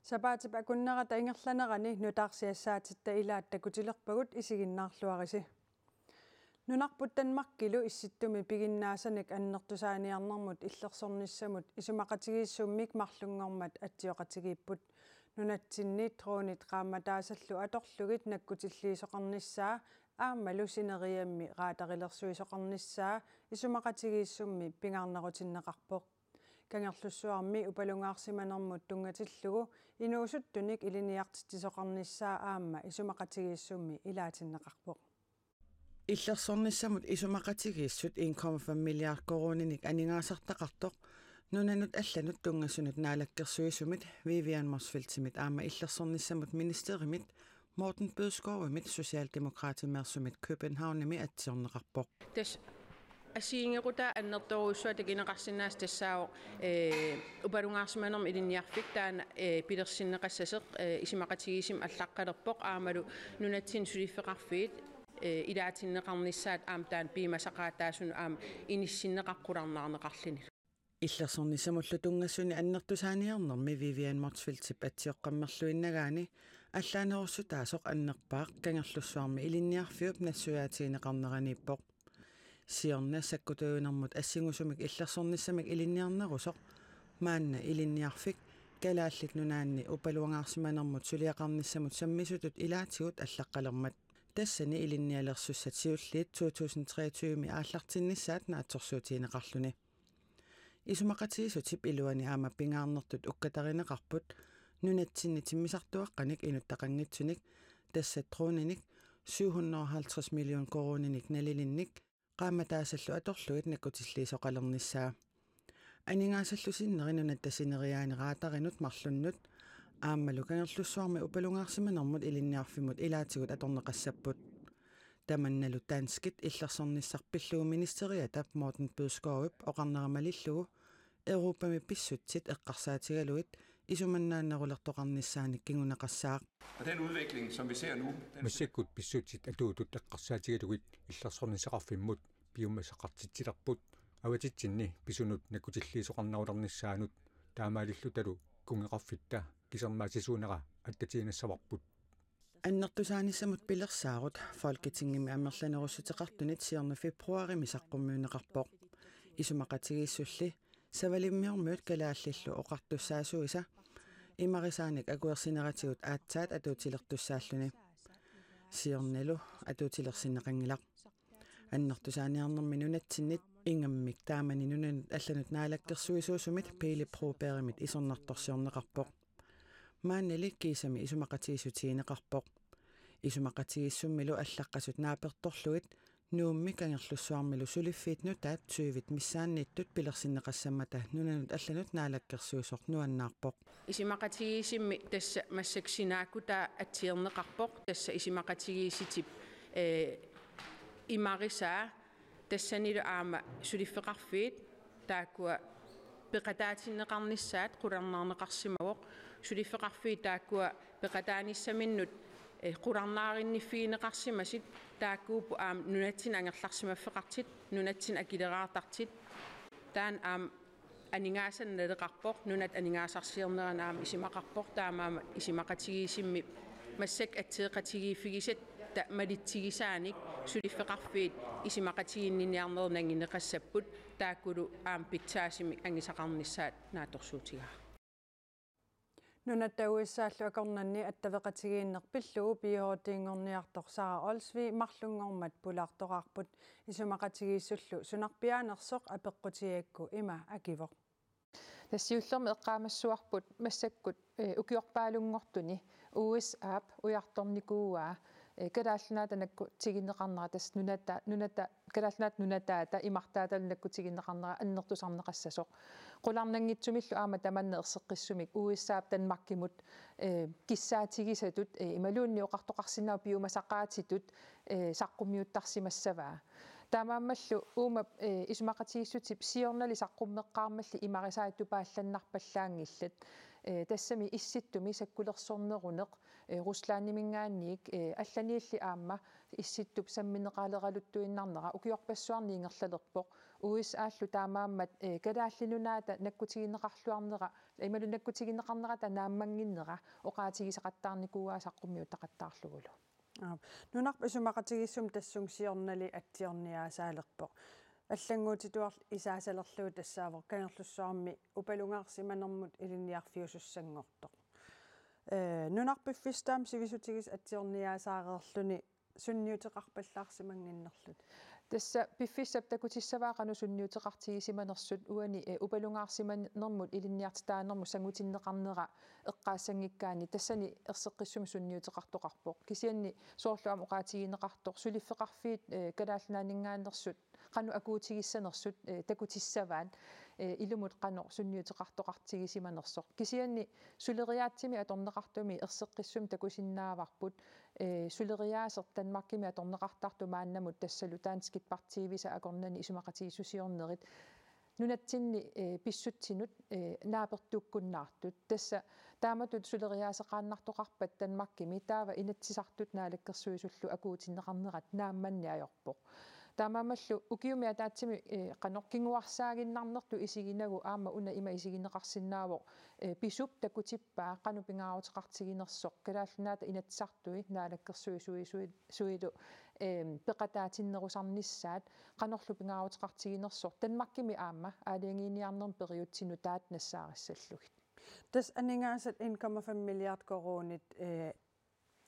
Sapaatipa kunnerata ingerlanerani nutaarsiassaatit ilaat takutilerpagut isiginnaarluarisi. Nunarput Danmarkilu issittumi piginnaasanik annertusaaniarnermut illersornissamut isumaqatigiissummik marlungormat atsioqatigiipput nunatsinni troonit qaamataasallu atorlugit nakkutilliisoqarnissaa aammalu sineriammi raatarilersuisoqarnissaa isumaqatigiissummi pingaarnerutinnaqarpoq kangerlussuarmi upalungaarsimanermut tungatillugu inuusuttunik iliniartitisoqarnissaa aamma isumaqatigiissummi ilaatinneqarpoq Illersornissamut isumaqatigiissut 1,5 milliard koroninik aningaasartaqartoq nunanut allanut tungassunut naalakkersuisumit Vivian Morsfeldtimit aamma illersornissamut ministerimit Morten Bødskov Socialdemokratimersumit Københavnimi atsiorneqarpoq Asiingeruta annertoruussua takineqarsinnaas tassaao uparungaarsimanerm iliniarfik taana pilersinneqassaseq isimaqatigiisim allaqqalerpoq aamalu nunatsin suliffeqarfiit ilaatinneqarnissaat aamtaan piimasaqaataasunu aam inissinneqaqqularnarneqarlini Illersornissamullu tungassuni annertusaaniarnermi Vivian Morsfeldtip atsioqqammerluinnagaani allaanerussutaasoq annerpaaq kangerlussuarmi iliniarfiup nassuyaatiineqarneraniippoq Siorna sakkutuunermut assingusumik illersornissamik iliniarnerusoq maanna iliniarfik kalaallit nunaanni upaluangaarsimanermut suliaqarnissamut sammisutut ilaatigut allaqqalermat tassani ilinialersussat siulliit 2023 aallartinnissaat naatsorsuutiineqarluni isumaqatigisutip iluani aama pingaarnertut ukkatarineqarput nunatsinni timmisartuaqqanik inuttaqanngitsunik tassat trooninik 750 million koroninik nalilinnik qaamataasallu atorlugit nakkutilliisoqalernissaa aningaasаллусиннеринунат тасинериаанераатаринут марлуннут ааммалу канерлуссуарми упалунгаарсиманермут илинниарфимут илаатигут аторнеқассаппут таманналу таанскит иллерсорниссарпиллугу министериатап Morten Bødskov оқарнерамалиллугу Europami pissutsit eqqarsaatigaluit isumannaannerulерtoqarnissaanik kingunaqassaaq Og den udvikling som vi ser nu Massikkut pissutsit atuutut eqqarsaatigaluit illersornisaqarfimmut biomassaqartitsilerput awatitsinni pisunut nakkutilliisoqarnarulernissaanut taamaalillutalu kungeqarfitta kisermaasisuunera attatiinassavarput аннертусааниссамут пилерсаарут Folketingimi амерланеруссутеқартунит сиорна февруарими саққуммиунеқарпоқ исумақатигииссулли савалиммиормуут калааллиллу оқартуссаасуиса имарисааник акуерсинератигут аатсаат атуутилертуссааллуни сиорналу атуутилерсинеқангилақ аннертусааниарнерми нунатсиннит ингаммик таамани нунанут алланут наалаккерсуисуусумит пилипруперимит исорнарторсиорнеқарпоқ мааннали кисами исумақатигиссутиинеқарпоқ исумақатигиссуммилу аллаққасут нааперторлугит нуумми кангерлуссуармилу сулиффиит нутаат суивит миссаанниттут пилерсиннеқассаммата нунанут алланут наалаккерсуисоқ нуаннаарпоқ исимақатигиисимми тасса массаксинаакута атсиернеқарпоқ тасса исимақатигииситип имарисаа тассанилу аама сулиффеқарфиит тааккуа пеқатаатиннеқарнissaат қуларнаарнеқарсимавоқ сулиффеқарфиит тааккуа пеқатааниссаминнут qulарнааринниффигинеқарсимасит тааккуупу аам нунатсин ангерларсимаффеқартит нунатсин акилераартартит таан аам анингаасанналеқарпоқ нунат анингаасарсиернеран аам исимақарпоқ таамаама исимақатигиисимми массак атсеқатигииффигисат малитсигисааник сулиффеқарфиит исимақатигинниниарнернангинеқассаппут тааккулу аам питсаасими ангисақарнissaат нааторсуутигаа нунаттауиссааллу акорнанни аттавеқатигииннерпиллугу биоотиингорниарторсара олсви марлунгормат пулаартоқарпут исумақатигииссуллу сунарпиаанерсоқ апеққутиакку има акивоқ тассиуллерми эққаамассуарпут массаккут укиорпаалунгортуни USA уярторникууаа калаалланаата накку тигиннеқарнера тас нуната калаалланаат нунатаата имартааталнакку тигиннеқарнера аннертусарнеқассасоқ қуларнангитсумиллу аама таманне ерсеққиссумик USA Danmarkimut киссаатигисатут ималуунни оқартоқарсинаа биумасақаатитут саққумиуттарсимассаваа таамааммаллу уумап исумақатигиссутип сиорнали саққуммеққармалли имарисааттупаалланнарпаллаангиллат тассами исситтуми саккулерсорнерунеқ Ruslannimingaanniik алланиилли аама исситтуп самминеқаалералуттуиннарнера укиорпассуарниингерлалерпоқ уис ааллу таамааммат калааллинунаата наккутигинеқарлуарнера ималу наккутигинеқарнерата нааммангиннера оқаатигисеқаттаарникууаа саққуммиу тақаттаарлугулу нунарпа исумақатигиссум тассун сиорнали атсиорниаасаалерпоқ аллангуутитуар исаасалерлуу тассаавор кангерлуссуарми упалунгаарсиманермут илинниарфиусуссангортоқ нунарпиффистаам сивисутигис атсиорниаасаареерлүни сунниутеқарпаллаарсимангиннерлут тасса пиффиссап такутиссаваақану сунниутеқартигисиманерсут уани упалунгаарсиманермут илинниартитаанерму сангутиннеқарнера эққаассангиккаани тассани ерсеққиссум сунниутеқартоқарпоқ кисианни соорлуам оқаатигинеқартоқ сулиффеқарфиит калааллаанингаанерсут qanu akuutigissanersut takutissavaat ilumut qanu sunniuteqartoqartigissimanersoq kisianni suleriaatsimi atorneqartumi erseqqissum takusinnaavarput suleriaaser Danmarkimi atorneqartartu maannamut tassalu taanskitpartiivisa akornani isumaqatigissusiornerit nunatsinni pissutsinut naapertuukkunnaartut tassa taamatut suleriaaseqaannartoqarpat Danmarkimi taava inatsisartut naalakkersuisullu akuutinneqarnerat naammanniajorpoq таамаамаллу укиумиатаатсими каноркингуарсаагиннарнерту исигинагу аама уна има исигинеқарсинаавоо писуп такутиппаа канупингаавутеқартигинерсоқ калааллунаата инатсартуи наалаккерсуи суилу пеқатаатиннерусарниссаат канорлу пингаавутеқартигинерсоқ Danmarkими аама аалиангиниарнерм периутсину таат нассаариссаллугит тас анингаасат 1,5 миллиард коронит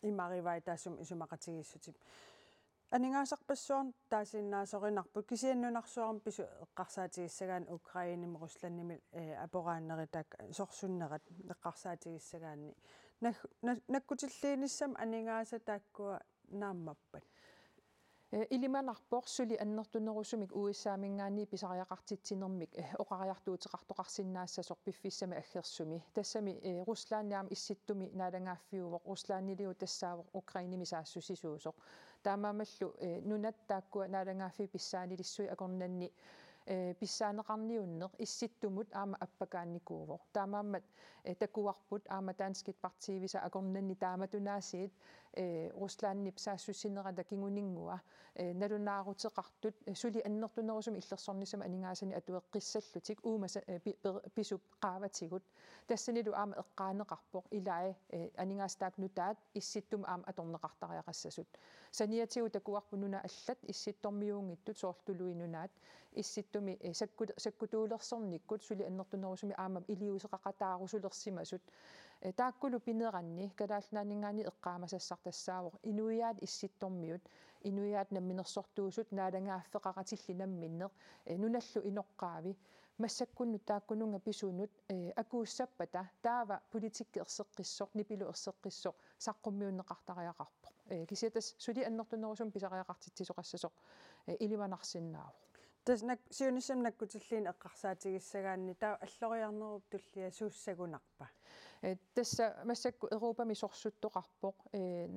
имаривай таасум исумақатигиссутип анингаасарпассуарн таасиннаасоринарпут кисианнунарсуарм пису эққарсаатигиссагаан Украиним Русланними апорааннеритак сорсуннерат эққарсаатигиссагаанни наккутиллииниссам анингааса тааккуа нааммаппат илиманарпорсули аннертунерусумик уиссаамингаани писариақартитсинермик оқариартуутеқартоқарсиннаассасор пиффиссами аггерсуми тассами руслаанниам исситтуми наалангааффиувоқ руслааннилиу тассаавоқ украиними саассусисуусоқ таамаамаллу нунат тааккуа наалангааффи писсаанилиссуи акорнанни писсаанеқарниуннеқ исситтумут аама аппакаанникуувоқ таамааммат такуарпут аама таанскитпартиивиса акорнанни тааматунаасиит руслааннип саассуссинерата кингунингуа налунаарутеқартут сули аннертунерусум иллерсорнисама анингаасани атуэққиссаллутик уумаса писуп qaavатигут тассанилу аама эққаанеқарпоқ илаа анингаастаак нутаат исситтум аама аторнеқартариақассасут саниатигу такуарпу нуна аллат исситтормиуунгиттут соорлтулуинунаат исситтуми саккутуулерсорниккут сули аннертунерусуми аама илиусеқақатаарусулерсимасут тааккулу пинеранни калааллаанингаани эққаамасассартассаавоқ инуиаат исситтормиут инуиаат намминерсортуусут наалангааффеқаратиллинамминнеқ нуналлу иноққаави массаккунну тааккунунга писунут акууссаппата таава политикки ерсеққиссоқ нипилу ерсеққиссоқ саққуммиуннеқартариақарпоқ кисиатас сули аннертунерусум писариақартитсисоқассасоқ илиманарсиннаавоқ таснак сиунissam наккутиллиин эққарсаатигиссагаанни таа аллориарнеруп туллиа сууссагунарпа тасса массакку Европами сорсуттоқарпоқ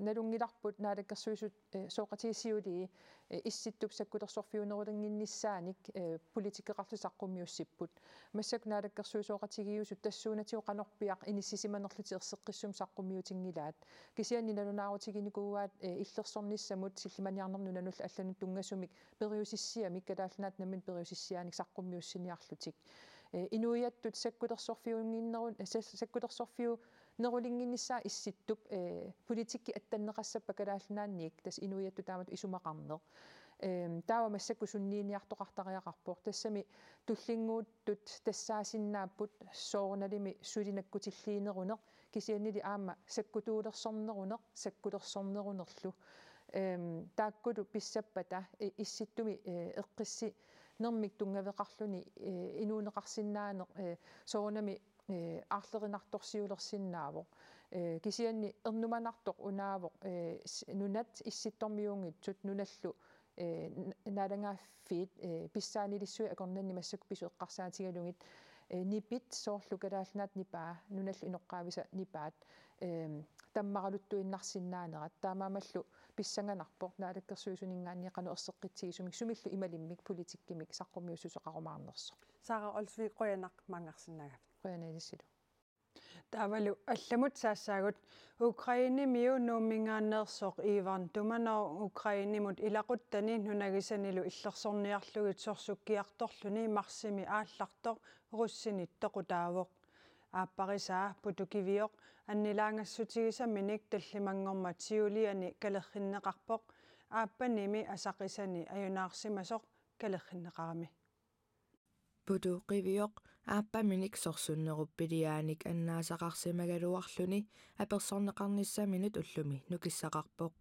налунгиларпут наалаккерсуисут сооқатигиссиулии исситтуп саккулерсорфиунерулангиннссааник политикеқарлусаққуммиуссиппут массак наалаккерсуисооқатигиусут тассуунатиу қанорпиақ иниссисиманерлути ерсеққиссум саққуммиутингилаат кисианни налунаарутигиникууаат иллерсорниссамут силлиманиарнерну нанулла алланут тунгасумик периусиссиамик калаалланаат намин периусиссиааник саққуммиуссиниарлутик инуиаттут саккулерсорфиунгиннерун саккулерсорфиу нерулингиннссаа исситтуп политикки аттаннеқассаппа калаалланаанниик тас инуиатту таамат исумақарнеқ таава массакку суннииниартоқартариақарпоқ тассами туллингууттут тассаасиннааппут соорналими сулинаккутиллиинерунеқ кисианнили аама саккутуулерсорнерунеқ саккулерсорнерунерлу тааккулу писсаппата исситтуми эққисси нэрмик тунгавеқарлуни инуунеқарсинаанеқ соорнами аарлеринарторсиулерсиннаавоқ кисианни эрнуманартоқ унаавоқ нунат исситтормиунгитсут нуналлу налангааффиит писсаанилиссуи акорнанни массак пису эққарсаатигалугит нипит соорлу калаалнаат нипаа нуналлу иноққаависа нипаат таммаралуттуиннарсинаанерат таамаамаллу писсанганарпоқ наалаккерсуисунингаанни қану ерсеққитсигисумик сумиллу ималиммик политиккимик саққумиуссусеқарумаарнерсо Sara Olsvig qoyanaq mangarsinnagap qoyanaalissulu Tavalu allamut saassaagut Ukraini miu nuumingaanneersoq Ivan tumanor Ukrainimut ilaquttani nunagisanilu illersorniarlugit sorsukkiartorluni marsimi aallartor russini toqutaavoq aapparisaa putukivioq annilaangassutigisaminik tallimangormat siuliani kalerrinneqarpoq aappanimi asaqisani ajunaarsimasoq kalerrinneqarami putuqivioq aappaminik sorsunneruppiliaanik annaasaqarsimagaluarluni apersorneqarnissaminut ullumi nukissaqarpoq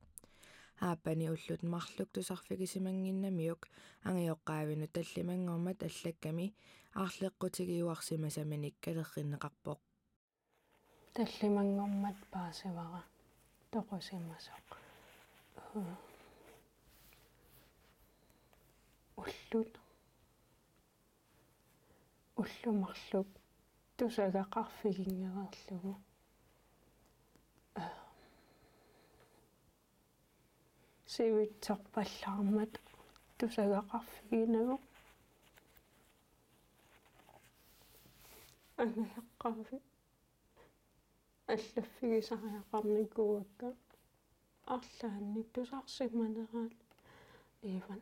aappani ullut marluk tusarfikisimanginnamiuk angioqqaavinut tallimangormat allakkami aarleqqutigiuarsimasaminik kalerrinneqarpoq tallimangormat paasivara toqusimasoq ullut уллумарлук тусагақарфигингерерлугу сивитсорпаллаармат тусагақарфигинагу ангеққарфи аллаффигисариақарникууакка арлаанник тусарсиманераат иван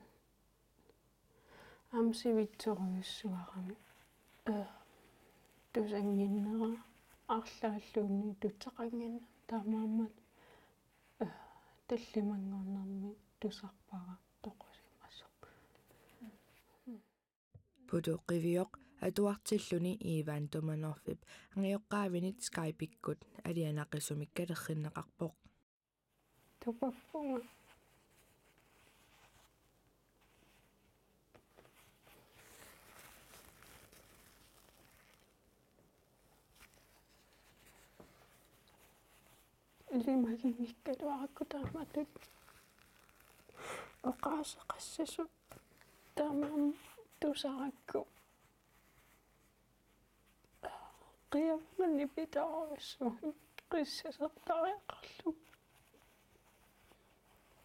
амсивитсоруйуссуарами тусангиннера арлааллуунни тутсақангинна таамааммат таллимангорнарми тусарпара тоқусимассоқ putuqivioq atuartilluni Ivan Tumanovip angioqqaavinit Skype-ikkut alianaqisumik kalerrinneqarpoq тупаппунга лимагингиккалуараккутааматут оқаасеқассасут таамаам тусаракку қиавмани питаруссу қиссасертариақарлу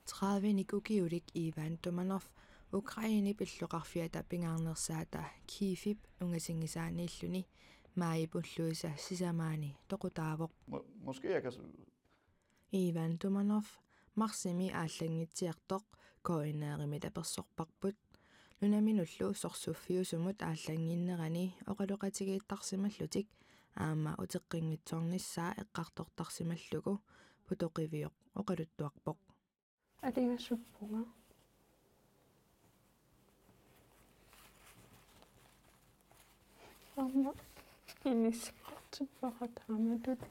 30 ukiulik Ivan Tumanov Ukraini pilluqarfiata pingaarnersaata Kyiv ungasingisaaniilluni maayipulluisa sisamaani toqutaavoq Måske jeg kan Ivan Tumanov marsimi aallangitsiartoq koinaarimit apersorparput nunaminullu sorsuffiusumut aallanginnerani oqaluqatigiittarsimallutik aama uteqqinngitsornissaa eqqartortarsimallugu putoqivioq oqaluttuarpoq алигассуппунга амма инисқартиппаратааматут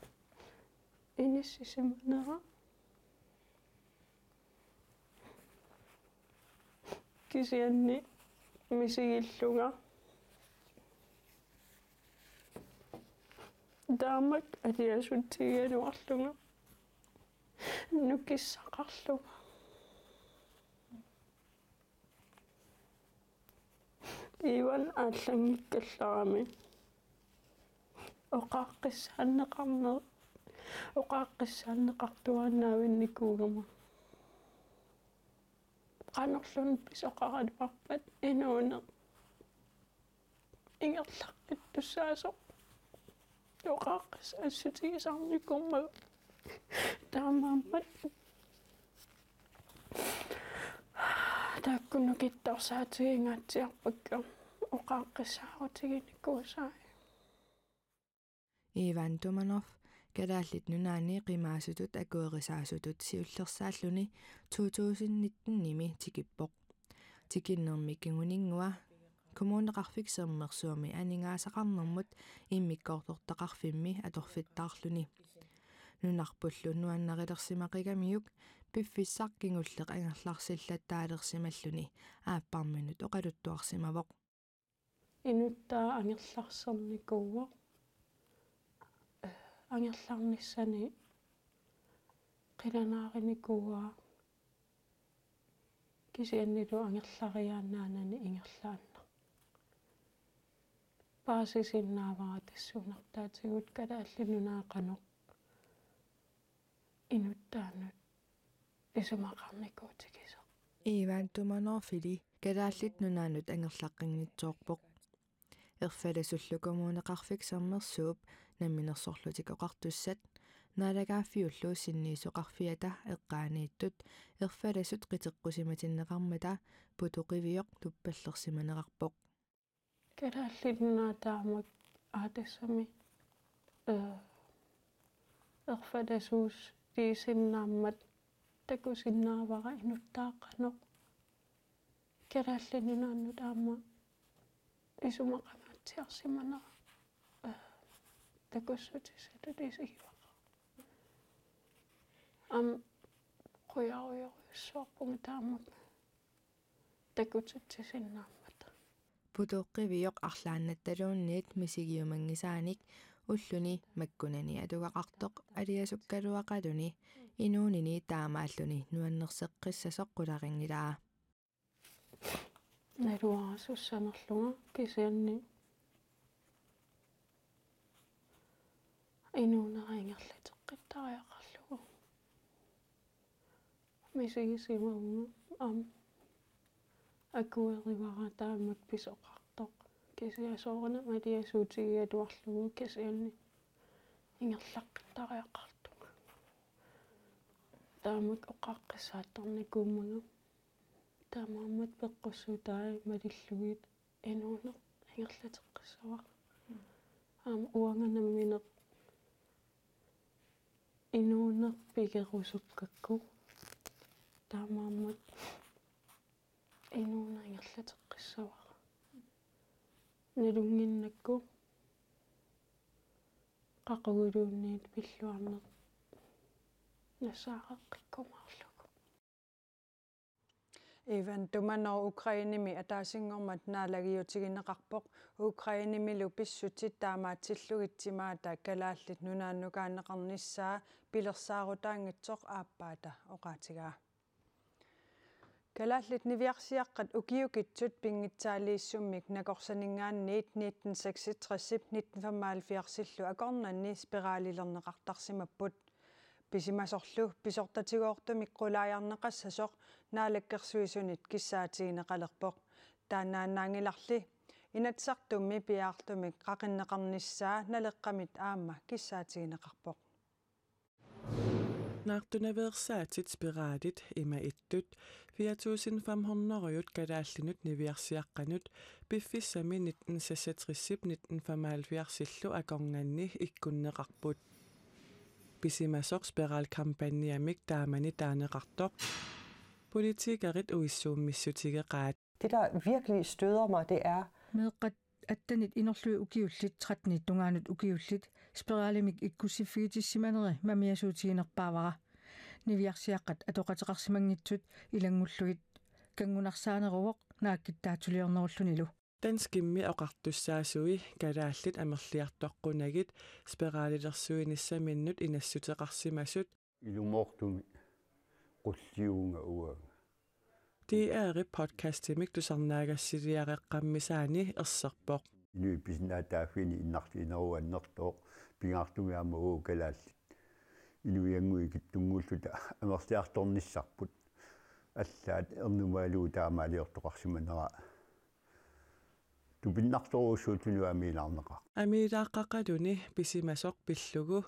иниссисиманера кисианни мисигиллунга таамак алиасуттигиалуарлунга нукиссақарлуга Ivan ааллангиккалларами оқааққиссааннеқартуааннаавинникуугама qannerlun pisoqaralparpat inuune ingerlaqit tussaasoq оқааққис ассутигисарникумма таамааммат тааккунукиттарсаатигингаатсиарпакка оқааққиссаарутигинникуусаа Ivan Tumanov kadaallit nunaani qimaasutut akuerisaasutut siullersaalluni 2019 nimi tikippoq tikinnermikkinguningua kommuneqarfiksermersuami aningaasaqarnermut immikkoortortaqarfimmi atorfittaarluni nunarpullu nuannarilersimaqigamiuk piffissarkingulleq angerlarsillattaalersimalluni aapparminut oqaluttuarsimavoq inuttaa angerlarsernikууа ангерларниссани қиланааринникууа кисианнилу ангерлариаанаанани ингерлаанна паасисиннаавара тассуунартаатигут калааллинунаақано инуттаанут исумақарникуутигисо Ivan Tumanovili калааллит нунаанут ангерлаққингитсоорпоқ ерфаласуллукумуунеқарфиксермерсууп намминерсорлутик оқартуссат наалагааффиуллуу синниисоқарфиата эққаанииттут ерфаласут қитеққусиматиннеқармата путоқивиоқ туппаллерсиманеқарпоқ калааллиннаа таамак аатассами ерфаласуус тиисиннааммат такусиннаавара инуттааққанеқ калааллиннаанну таама исумақамаатсиарсиманера такуссутисата тисигиваqa ам қуяруйоруссуарпунга таамак такутсутсисиннааммата путоққивиоқ арлааннатталуунниит мисигиумангисааник уллуни маккунани атугақартоқ алиасуккалуақалуни инуунини таамааллуни нуаннерсеққиссасоқ қуларингилаа налуарасуссанерлунга кисианни инуунерингерлатеққиттариақарлугу мисигисимауна ам акуэривара таамак писоқартоқ кисиасоорна малиасуутигиатуарлугу кисианни ингерлаққиттариақартуга таамак оқаққиссаатторникууммага таамааммат пеққуссутаа малиллугит инуунеқ ингерлатеққиссава ам уанганамминеқ инуунеқ пигерусуккакку таамааммат инууна ингерлатеққиссава налунгиннакку қақугулуунниит пиллуарнеқ насаареққиккумаарлугу Иван туманер Украиними атаасингормат наалагиутигинеқарпоқ Украинимилу писсутит таамаатсиллугитсимаата калааллит нунааннукаанеқарниссаа пилерсаарутаангитсоқ ааппаата оқаатигаа калааллит нивиарсиаққат укиукитсут пингитсаалииссуммик накорсанингаанниит 1966 1975 акорнанни спиралилернеқартарсимаппут писимасорлу писортатигоортумик қулааяарнеқассасоқ наалаккерсуисунит киссаатигинеқалерпоқ таанааннаангиларли инатсартумми пиаартумик қақиннеқарниссаа налеққамит аама киссаатигинеқарпоқ наартунаверсаатит спиралит има иттут 4500 калааллинут нивиарсиаққанут пиффиссами 1976 акорнганни иккуннеқарпут писимасоқ спирал кампаниамик таамани таанеқартоқ политикерит уиссууммиссутигеқаат. Det der virkelig støder mig, det er meeqqat attanit inerlui ukiullit 13 tungaanut ukiullit spiralimik ikkusifigitissimанери мамиасуутигинерпаавара нивиарсиаққат атоқатеқарсимангитсут илангуллугит кангунарсаанеруоқ нааккиттаатулиорнеруллунилу Данскимми оқартуссаасуи калааллит амерлиартоққунагит спиралилерсуиниссаминнут инассутеқарсимасут илумоортуми qulliuunga uaga Det er podcastimik tusarnaagassiliareqqammisaani erserpoq inui pisnaataafini innartiineruannertoq pingaartumiaamaguu kalaallit inuiangui kittunguulluta amersiartornissarput аллаат эрнумаалуу таамаалиортоқарсиманера тупиннарторуссуутунуамиилаарнеqa амилааққақалуни писимасоқ пиллугу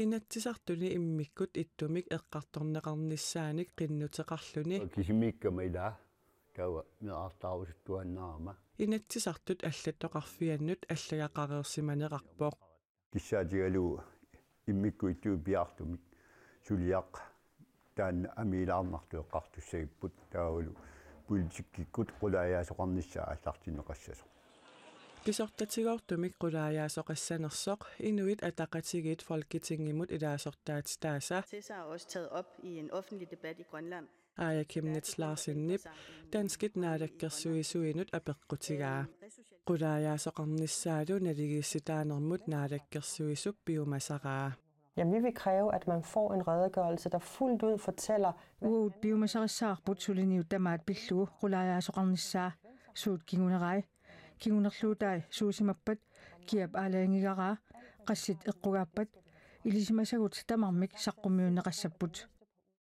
инатсисартуни иммиккут иттумик эққарторнеқарниссааник қиннутеқарлуни кисимиккамила тава меартаарусуттуаннаарама инатсисартут аллаттоқарфианнут аллагақареерсиманеқарпоқ киссаатигалуу иммикку иттуу пиартумик сулиақ таан амилаарнартуэққартуссагиппут таавалу политиккиккут qulaajaasoqarnissaa аллартинеқассасо Кисортатигоортумик qulaajaasoqaссанерсоқ инуит атақатигит folketingimut илаасортаатитааса Til sig er også taget op i en offentlig debat i Grønland. Aya Kimnets Larsinnip danskit naalakkерсуисуинут апеққутигаа qulaajaasoqarnissaalu naligissitaanermut naalakkерсуисуп биумасараа Jamen, vi vil kræve, at man får en redegørelse, der fuldt ud fortæller... Uut biomasarissaarput suliniuttamaat pillugu qulaajaasoqarnissaa suut kingunerai kingunerluutai suusimappat kiap aalaangigaraa qassit eqqugaappat ilisimasagut tamarmik saqqummiunneqassapput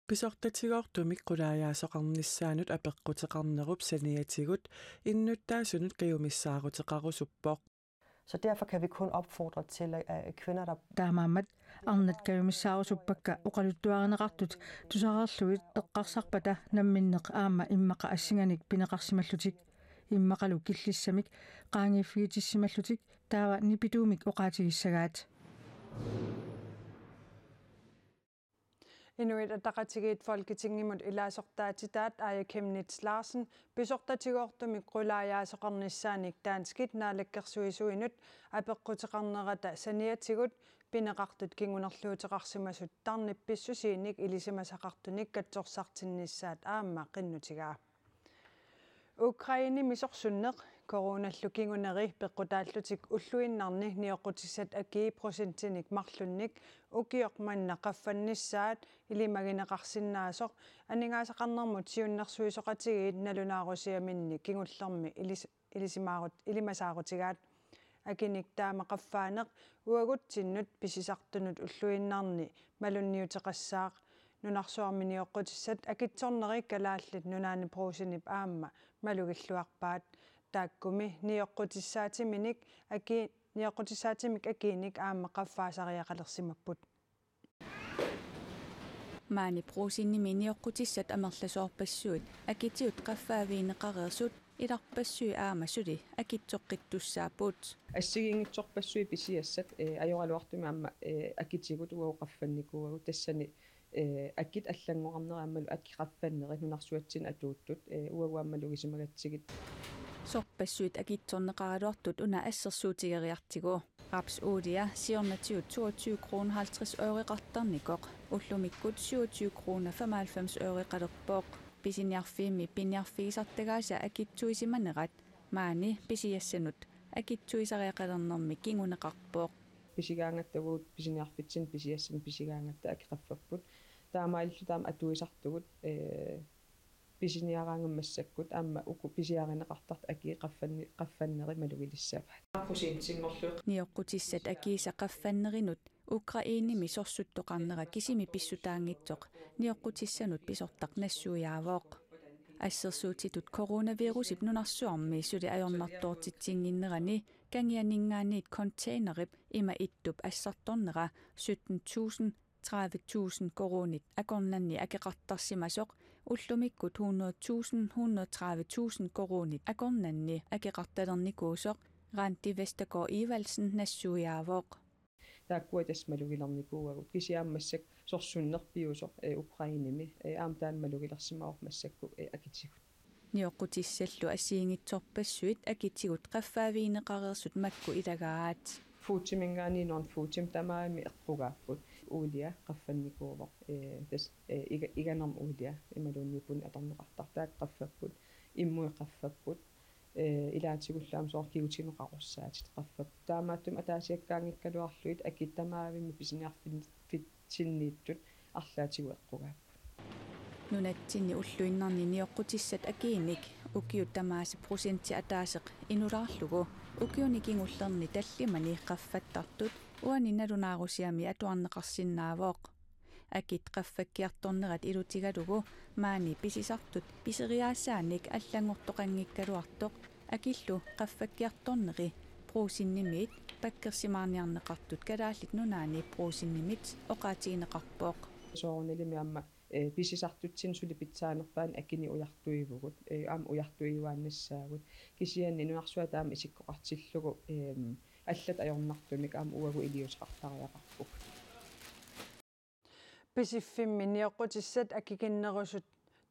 Pisortatigoortumik qulaajaasoqarnissaanut apeqqutеqarnerup saniatigut innuttaasunut qiumissaaruteqarusuppoq Så derfor kan vi kun opfordre til, at kvinder, der... Taamaamat arnat kayumissaarusuppakka uqaluttuareneqartut tusarerluit eqqarsarpata namminneq aama immaqa assinganik pineqarsimallutik иммақалу киллиссамик qaangiiffiitissimallutik таава нипитуумик оqaatigissagaat Inuit ataqatigiit folketingimut ilaasortaatitaat Aaja Chemnitz Larsen pisortatigortumik qulaajaasоqarnissaanik taanskit naalakkersuisuinut apeqquteqarnerata saniatigut pineqartut kingunerluuteqarsimasut tarnippissusiinik ilisimasaqartunik katsorsartinnissaat aamma qinnutigaa Ukraini misorsunneq coronallu kinguneri peqqutaallutik ulluinnarni nioqutissat aki prosentinik marlunnik ukioqmanna qaffannissaat ilimagineqarsinnaasoq aningaasaqarnermut siunnersuisoqatigiit nalunaarusiaminni kingullermi ilimasaarutigaat akinik taama qaffaaneq uaguttinnut pisisartunut ulluinnarni malunniuteqassaaq nunarsuarminioqqutissat akitsorneri kalaallit nunaani pruusinip aamma malugilluarpaat taakkumi nioqqutissaatimik akiinik aamma qaffaasariaqalersimapput maani pruusinnimi nioqqutissat amerlasuorpassuut akitiut qaffaaviineqareersut ilarpassui aamasuli akitsoqqittussaaput ассигингитсорпассуи писиассат ajorалуартуми аама акитигут уауқаффанникууагу тассани аккит аллангоқарнерааммалу аккиқаффаннери нунарсуатсин атууттут уагуаммалугисимагатсигит сорпассуит акитсорнеқаралуартут уна ассерсуутигериартигу рапс уудиа сиорнатиут 22 kroner 50 øre qattarnikoq ullumikкут 27 kroner 95 øre qalerpooq pisiniarfiimi piniarfigisartagaasa akitsuisimanerat maani pisiassanut akitsuisariaqalernermi kinguneqarpooq писигаангаттагуут писиниарфитсин писиассан писигаангатта акиқаффаппут таамааллу таама атуисартугут писиниараангаммассаккут аама уку писиаринеқартарт аки qaffanneri малугилиссаапа арпусиинсингорлу ниоққутиссат акииса qaffannerinut Ukrainimi sorsuttоқарнера кисими писсутаангитсоқ ниоққутиссанут писортақ нассуяавооқ ассерсуутитут коронавирусип нунарсуарми сули ajornartoortitsinginnerani kangianingaaniit containerip ima ittup assartornera 17.000 30.000 koronit akornanni akeqartarsimasoq ullumikkut 100.000 130.000 koronit akornanni akeqartalernikuusoq Randi Vestergaard Ivalsen nassujaavooq тааккуатас малугиларникууагут кисиааммассак сорсуннерпиусо Украиними аамтаан малугиларсимаормассакку акитсигут ниоққутиссаллу ассиингитсорпассуит акитсигут qaffaaviineqareersut makku ilagaat фуутимингаани норн фуутим тамаами эққугааппут уулиа qaffannikuuvoq тас иганерм уулиа ималуунниппун аторнеқартартаак qaffapпут иммуиқаффаппут илаатигуллаам сооркигутинеқарусsaатит qaffap таамааттум атаасиаккаангиккалуарлуит акиттамаавимми писиниарфитсиннииттут арлаатигу эққугааппут нунатсинни уллуиннарни ниоққутиссат акииник укиут тамааси проценти атаасеқ инулаарлугу укиуни кингуллерни таллимани qaffаттартут уани налунаарусиами атуарнеқарсинаавооқ акит qaffakkiartornerat ilutigalugu maani pisisartut piseriaassaanik аллангортоқангиккалуартоқ акиллу qaffakkiartorneri пруусиннимит таккерсимаарниарнеқартут калааллит нунаани пруусиннимит оqaатигинеқарпооқ соорнилими амма писисартутсин сулипитсаанерпаан аккини уяртуивугут аама уяртуивааннассаагут кисианни нуарсуа таама исиккоқартиллугу аллат ajornartumik аама уагу илиусеқартариақарпук писиффимми ниоққутиссат аккикиннерусут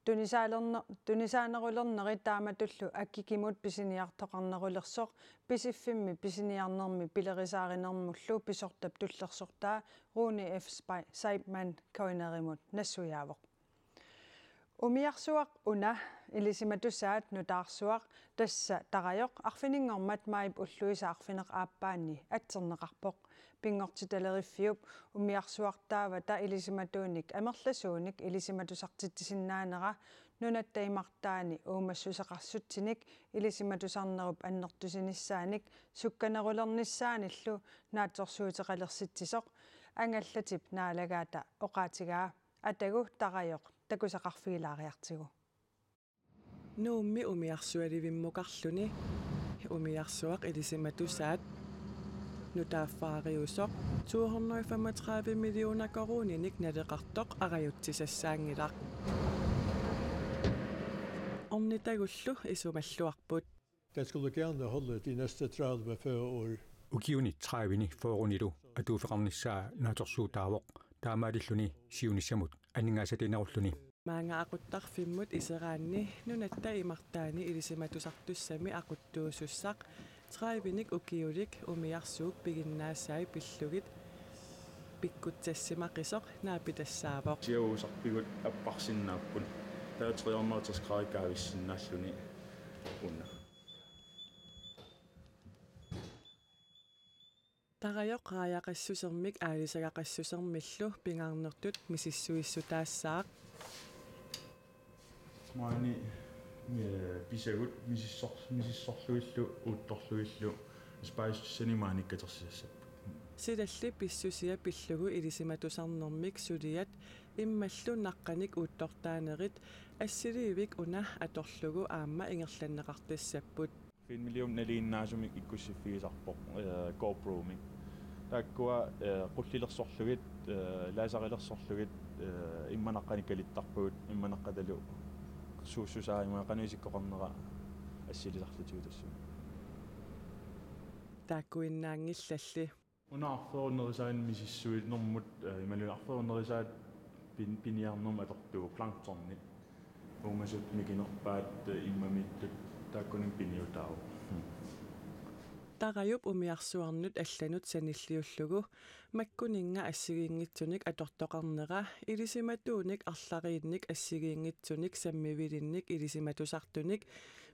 тунисаанерулернери тааматуллу аккикимут писиниартоқарнерулерсоқ писиффимми писиниарнерми пилерисааринермуллу писортап туллерсортаа руни ф сайпман коинеримут нассуяавоқ умиарсуақ уна илисиматусаат нутаарсуақ тасса тараёқ арфинингормат маип уллуиса арфинеқ ааппаани атсернеқарпоқ пингортиталериффиуп умиарсуартаава та илисиматууник амерласууник илисиматусартитсиннаанера нунаттаимартаани уумассусеқарсутсиник илисиматусарнеруп аннертусиниссааник сукканерулерниссааниллу наатсорсуутеқалерситсисоқ ангаллатип наалагаата оqaатигаа атагу тараёқ такусақарфигилаариартигу нуумми умиарсуаливиммукарлуни умиарсуақ илисиматусаат nu taaffaariusoq 235 millioner koruninik naleqartoq arajuttisassaangilaq omnitagullu isumalluarput. Den skulle gerne holde de næste 30-40 år. Ukiuni 30 forunilu atuuferarnissaa naatorsuutaavoq taamaalilluni siunissamut anningaasatiinarulluni maanga aquttarfimmut iseraanni nunatta imartaani ilisimatusartussami aquttuusussaq 30nik ukiulik umiarsuuk piginnaassai pillugit pikkuttassimaqisoq naapitassaaavoq siuusarpigut apparsinnaapпун таатриорнертерскраи каависсиннааллуни унна Tarajoq raajaqassusermik aalisagaqassusermillu pingaarnertut misissuissutaassaaq maani pisagut misissorluillu uuttorluillu spaissani maanikkatersiassap silalli pissusia pillugu ilisimatusarnermik suliat immallu naqqanik uuttortaanerit assiliivik una atorlugu aamma ingerlanneqartassapput 1 million naliinnaasumik ikkussifiisarpoq GoPro-mik takkua qullilersorlugit laasarilersorlugit immanaqanikalittarpugut immanaqatalu suussusaaimaa qanuisikkoqarnera assililarlutiutassu taakkuinnaangillalli unaarferunnerisaan misissuit normut imalunarferunnerisaan piniarnum atortuu planktorni uumasut mikinerpaat immamittu taakkunin piniutaavu Tarajup umiarsuarnut allanut sanilliullugu makkuninga assigiingitsunik atortoqarnera ilisimatuunik arlariinnik assigiingitsunik sammivilinnik ilisimatusartunik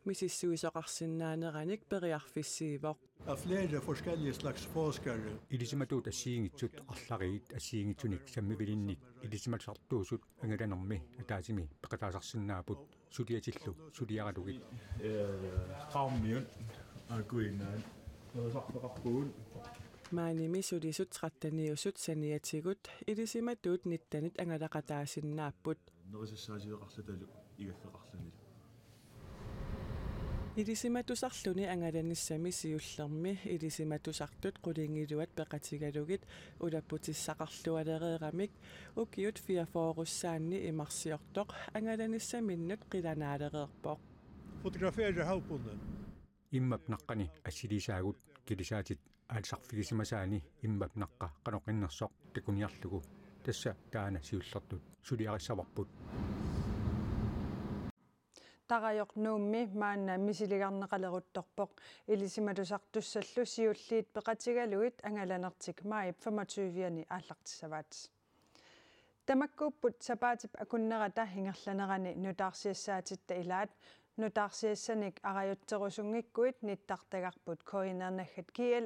misissuisoqarsinnaaneranik periarfissiivoq Flere forskellige slags forskere. Ilisimatuut assiingitsut arlariit assiingitsunik sammivilinnik ilisimatusartuusut angalanermi ataasimi peqataasarsinnaaput suliatillu suliaralugit qaarmiut akuinaan sarpeqarpugun maanimi sulisut 13niusut saniatigut ilisimatuut nittanit angalaqataasinnaapпут nerisassaasileqarlatalu igaffeqarlanilu ilisimatusarluni angalanissami siullermi ilisimatusartut qulingiluat peqatigalugit ulapputissaqarlualereeramik ukiut fiaforussaanni imarsiortoq angalanissamminnut qilanaalereerpoq Fotografere halvpunden. immap naqqani assilisaagut kilisaatit aalsarfigisimasaani immap naqqa qanoqinnersoq takuniarlugu tassa taana siullertut suliarissavarput Tarajoq nuummi maanna misiligarneqaleruttorpoq ilisimatusartussallu siulliit peqatigaluit angalanertik maip 25-ni aallartissavaat tamakkuupput sapaatip akunnerata hingerlanerani nutaarsiassaatit ilaat nutaarsiassanik arajutterusunngikkuit nittartagarput koinernaggat kiel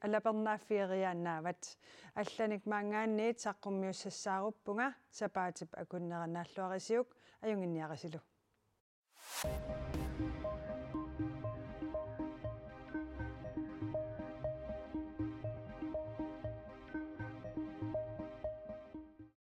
alapernaaffieriaannaavat allanik maangaanniit saqqummiussaarupunga sapaatip akunneranaalluarisiuk ajunginniarisilu